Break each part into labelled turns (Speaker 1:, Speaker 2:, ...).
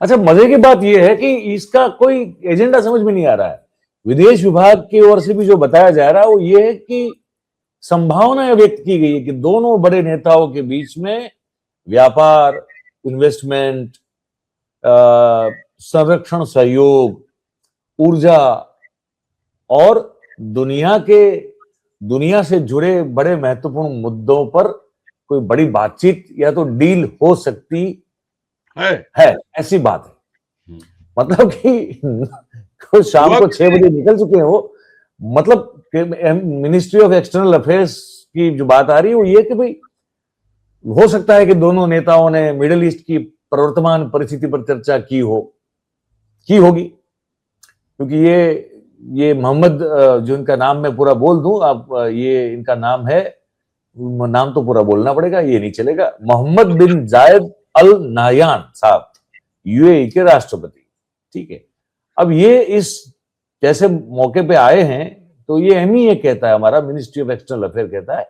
Speaker 1: अच्छा, मजे की बात यह है कि इसका कोई एजेंडा समझ में नहीं आ रहा है। विदेश विभाग की ओर से भी जो बताया जा रहा है वो ये है कि संभावना व्यक्त की गई है कि दोनों बड़े नेताओं के बीच में व्यापार, इन्वेस्टमेंट, संरक्षण सहयोग, ऊर्जा और दुनिया से जुड़े बड़े महत्वपूर्ण मुद्दों पर कोई बड़ी बातचीत या तो डील हो सकती है, ऐसी बात है। मतलब कि शाम को 6 बजे निकल चुके हैं वो। मतलब मिनिस्ट्री ऑफ एक्सटर्नल अफेयर्स की जो बात आ रही है वो ये कि भाई हो सकता है कि दोनों नेताओं ने मिडिल ईस्ट की प्रवर्तमान परिस्थिति पर चर्चा की होगी, क्योंकि ये मोहम्मद, जो इनका नाम मैं पूरा बोल दूं आप, ये इनका नाम है, नाम तो पूरा बोलना पड़ेगा, ये नहीं चलेगा, मोहम्मद बिन जायद अल नाहयान साहब, यूएई के राष्ट्रपति। ठीक है, अब ये इस जैसे मौके पे आए हैं तो ये एमईए कहता है, हमारा मिनिस्ट्री ऑफ एक्सटर्नल अफेयर कहता है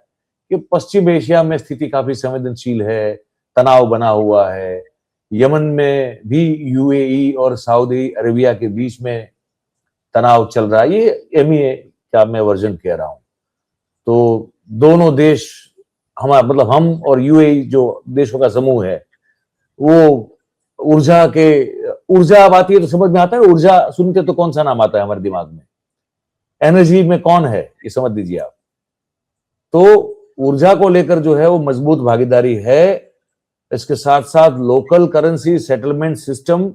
Speaker 1: कि पश्चिम एशिया में स्थिति काफी संवेदनशील है, तनाव बना हुआ है, यमन में भी यूएई और सऊदी अरेबिया के बीच में तनाव चल रहा है। ये एमईए का मैं वर्जन कह रहा हूं। तो दोनों देश, हमारा मतलब हम और यूएई जो देशों का समूह है, वो ऊर्जा बात ये तो समझ में आता है। ऊर्जा सुनते तो कौन सा नाम आता है हमारे दिमाग में? एनर्जी में कौन है, ये समझ लीजिए आप। तो ऊर्जा को लेकर जो है वो मजबूत भागीदारी है। इसके साथ साथ local currency settlement system,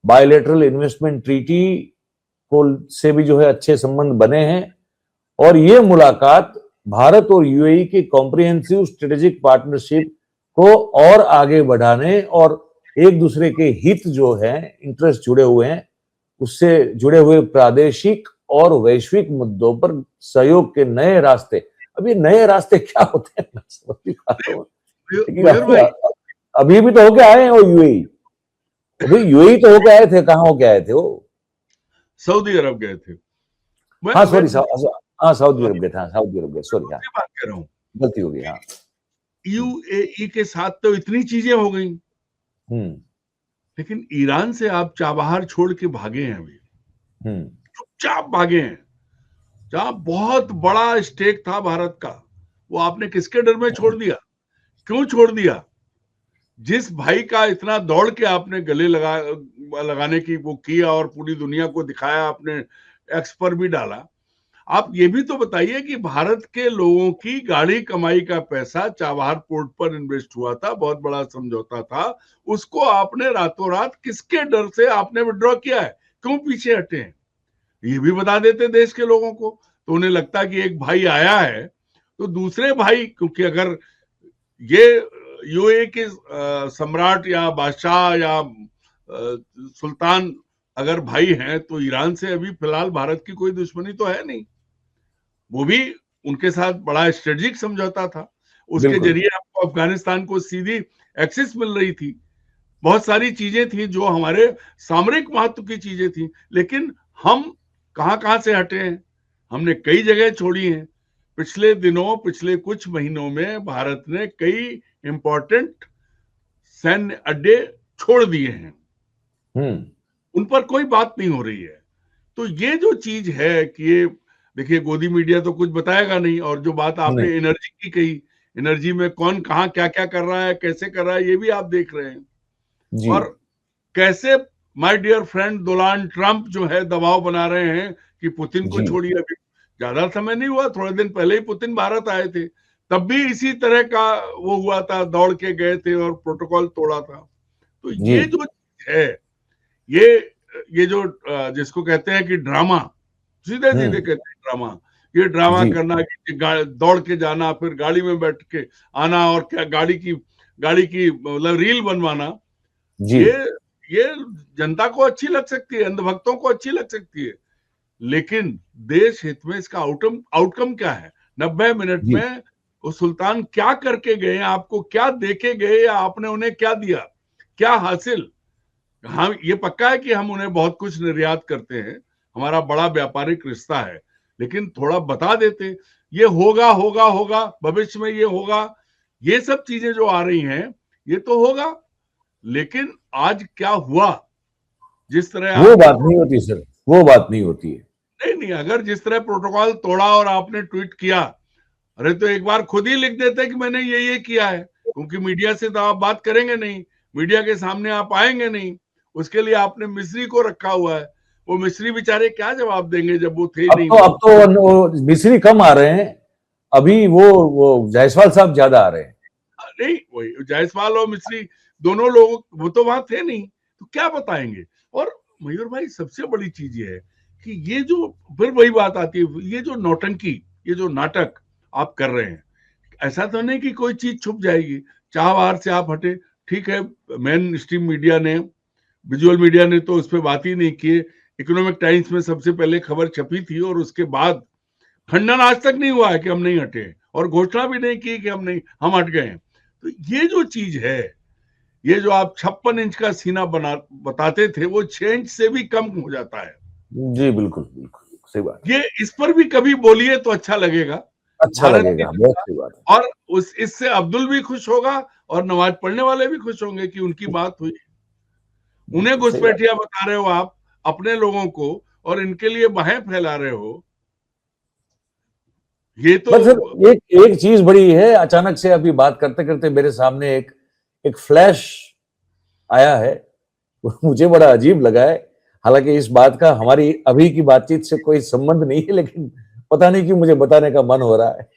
Speaker 1: bilateral investment treaty को से भी जो है अच्छे संबंध बने हैं। और ये मुलाकात भारत और यूएई की कॉम्प्रिहेंसिव स्ट्रेटेजिक पार्टनरशिप को और आगे बढ़ाने और एक दूसरे के हित जो है, इंटरेस्ट जुड़े हुए हैं, उससे जुड़े हुए प्रादेशिक और वैश्विक मुद्दों पर सहयोग के नए रास्ते। अब ये नए रास्ते क्या होते हैं अभी भी तो होके आए हैं वो यूएई। अभी यूएई तो होके आए थे, कहां होके आए थे वो?
Speaker 2: सऊदी अरब गए थे।
Speaker 1: हाँ सॉरी, सऊदी अरब गए थे, सऊदी अरब गए, सॉरी, हाँ
Speaker 2: बात कर रहा हूँ,
Speaker 1: गलती हो गई। हाँ,
Speaker 2: यूएई के साथ तो इतनी चीजें हो गई, लेकिन ईरान से आप चाबहार छोड़ के भागे हैं, अभी चुपचाप भागे हैं। जहां बहुत बड़ा स्टेक था भारत का, वो आपने किसके डर में छोड़ दिया? क्यों छोड़ दिया? जिस भाई का इतना दौड़ के आपने गले लगाने की वो किया और पूरी दुनिया को दिखाया, आपने एक्स पर भी डाला। आप ये भी तो बताइए कि भारत के लोगों की गाड़ी कमाई का पैसा चाबहार पोर्ट पर इन्वेस्ट हुआ था, बहुत बड़ा समझौता था, उसको आपने रातों रात किसके डर से आपने विड्रॉ किया है? क्यों पीछे हटे हैं? ये भी बता देते देश के लोगों को, तो उन्हें लगता कि एक भाई आया है तो दूसरे भाई, क्योंकि अगर ये यूएई के सम्राट या बादशाह या सुल्तान अगर भाई हैं, तो ईरान से अभी फिलहाल भारत की कोई दुश्मनी तो है नहीं। वो भी उनके साथ बड़ा स्ट्रेटेजिक समझौता था, उसके जरिए आपको अफगानिस्तान को सीधी एक्सेस मिल रही थी। बहुत सारी चीजें थी जो हमारे सामरिक महत्व की चीजें थी, लेकिन हम कहां से हटे हैं? हमने कई जगह छोड़ी हैं। पिछले दिनों, पिछले कुछ महीनों में भारत ने कई इंपॉर्टेंट सैन्य अड्डे छोड़ दिए हैं, उन पर कोई बात नहीं हो रही है। तो ये जो चीज है कि ये देखिए, गोदी मीडिया तो कुछ बताएगा नहीं, और जो बात आपने एनर्जी की कही, एनर्जी में कौन कहां क्या क्या कर रहा है, कैसे कर रहा है, ये भी आप देख रहे हैं। और कैसे my dear friend Donald Trump जो है दबाव बना रहे हैं कि पुतिन को छोड़िए। अभी ज्यादा समय नहीं हुआ, थोड़े दिन पहले ही पुतिन भारत आए थे, तब भी इसी तरह का वो हुआ था, दौड़ के गए थे और प्रोटोकॉल तोड़ा था। तो ये जो है, ये जो जिसको कहते हैं कि ड्रामा, सीधे सीधे कहते हैं ड्रामा, ये ड्रामा करना कि दौड़ के जाना, फिर गाड़ी में बैठ के आना, और क्या गाड़ी की मतलब रील बनवाना, ये जनता को अच्छी लग सकती है, अंधभक्तों को अच्छी लग सकती है, लेकिन देश हित में इसका आउटकम क्या है? 90 मिनट में वो सुल्तान क्या करके गए, आपको क्या देके गए, या आपने उन्हें क्या दिया, क्या हासिल? हाँ, ये पक्का है कि हम उन्हें बहुत कुछ निर्यात करते हैं, हमारा बड़ा व्यापारिक रिश्ता है, लेकिन थोड़ा बता देते, ये होगा होगा होगा, भविष्य में ये होगा, ये सब चीजें जो आ रही हैं ये तो होगा, लेकिन आज क्या हुआ जिस तरह
Speaker 1: वो बात नहीं होती सर, वो बात नहीं होती है।
Speaker 2: नहीं, अगर जिस तरह प्रोटोकॉल तोड़ा और आपने ट्वीट किया, अरे तो एक बार खुद ही लिख देते कि मैंने ये किया है, क्योंकि मीडिया से तो आप बात करेंगे नहीं, मीडिया के सामने आप आएंगे नहीं, उसके लिए आपने मिस्री को रखा हुआ है। वो मिस्री बेचारे क्या जवाब देंगे जब वो थे नहीं।
Speaker 1: अब तो मिस्री कम आ रहे हैं, अभी वो जायसवाल साहब ज्यादा आ रहे हैं।
Speaker 2: नहीं, वही जायसवाल और मिस्री दोनों लोग वो तो वहां थे नहीं, तो क्या बताएंगे। और मयूर भाई सबसे बड़ी चीज ये है कि ये जो फिर वही बात आती है, ये जो नौटंकी, ये जो नाटक आप कर रहे हैं, ऐसा तो नहीं कि कोई चीज छुप जाएगी, चाह बाहर से आप हटे, ठीक है। मेन स्ट्रीम मीडिया ने, विजुअल मीडिया ने तो उस पर बात ही नहीं की। इकोनॉमिक टाइम्स में सबसे पहले खबर छपी थी और उसके बाद खंडन आज तक नहीं हुआ है कि हम नहीं हटे, और घोषणा भी नहीं की कि हम हट गए हैं। तो ये जो चीज है, ये जो आप 56 इंच का सीना बताते थे, वो 6 इंच से भी कम हो जाता है।
Speaker 1: जी बिल्कुल बिल्कुल सही बात।
Speaker 2: ये इस पर भी कभी बोलिए तो अच्छा लगेगा,
Speaker 1: अच्छा लगेगा, बहुत सही बात है।
Speaker 2: और इससे अब्दुल भी खुश होगा और नमाज पढ़ने वाले भी खुश होंगे कि उनकी बात हुई। उन्हें घुसपैठिया बता रहे हो आप अपने लोगों को, और इनके लिए बाहें फैला रहे हो। ये तो
Speaker 1: सर एक चीज बड़ी है, अचानक से अभी बात करते करते मेरे सामने एक फ्लैश आया है, मुझे बड़ा अजीब लगा है। हालांकि इस बात का हमारी अभी की बातचीत से कोई संबंध नहीं है, लेकिन पता नहीं क्यों मुझे बताने का मन हो रहा है।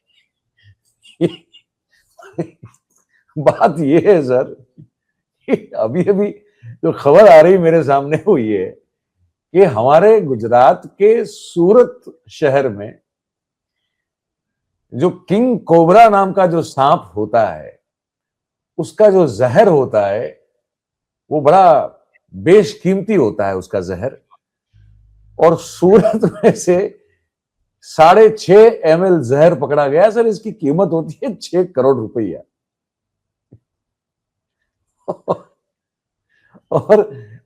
Speaker 1: बात ये है सर, अभी अभी जो खबर आ रही मेरे सामने वो ये है कि हमारे गुजरात के सूरत शहर में जो किंग कोबरा नाम का जो सांप होता है, उसका जो जहर होता है वो बड़ा बेशकीमती होता है उसका जहर। और सूरत में से 6.5 ml जहर पकड़ा गया सर। इसकी कीमत होती है 6 करोड़ रुपया। और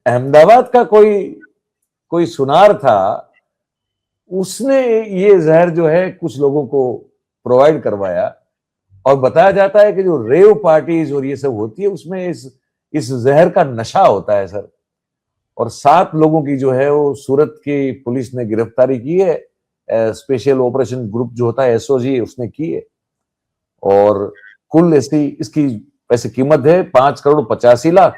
Speaker 1: अहमदाबाद का कोई सुनार था, उसने ये जहर जो है कुछ लोगों को प्रोवाइड करवाया, और बताया जाता है कि जो रेव पार्टीज और ये सब होती है उसमें इस जहर का नशा होता है सर। और 7 लोगों की जो है वो सूरत की पुलिस ने गिरफ्तारी की है, स्पेशल ऑपरेशन ग्रुप जो होता है एसओजी उसने की है। और कुल इसकी वैसे कीमत है 5,85,00,000।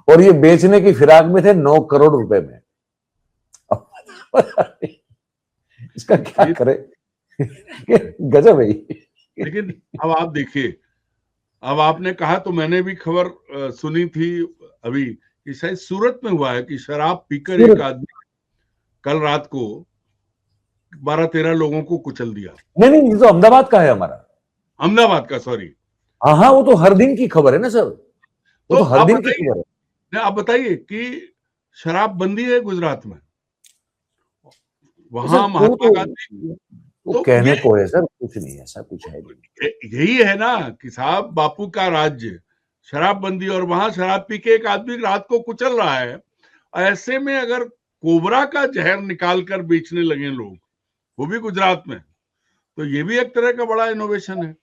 Speaker 1: और ये बेचने की फिराक में थे 9 करोड़ रुपए में। इसका क्या करे, गजब है।
Speaker 2: लेकिन अब आप देखिए, अब आपने कहा तो मैंने भी खबर सुनी थी अभी कि शायद सूरत में हुआ है कि शराब पीकर एक आदमी कल रात को 12-13 लोगों को कुचल दिया।
Speaker 1: नहीं, ये तो अहमदाबाद का है हमारा।
Speaker 2: अहमदाबाद का, सॉरी।
Speaker 1: हाँ, वो तो हर दिन की खबर है ना सर, वो तो हर दिन की खबर है।
Speaker 2: आप बताइए कि शराब बंदी है गुजरात में, वहां महात्मा गांधी
Speaker 1: तो कहने को है सर, कुछ नहीं, ऐसा कुछ है नहीं।
Speaker 2: यही है ना कि साहब बापू का राज्य, शराबबंदी, और वहां शराब पी के एक आदमी रात को कुचल रहा है। ऐसे में अगर कोबरा का जहर निकाल कर बेचने लगे लोग, वो भी गुजरात में, तो ये भी एक तरह का बड़ा इनोवेशन है।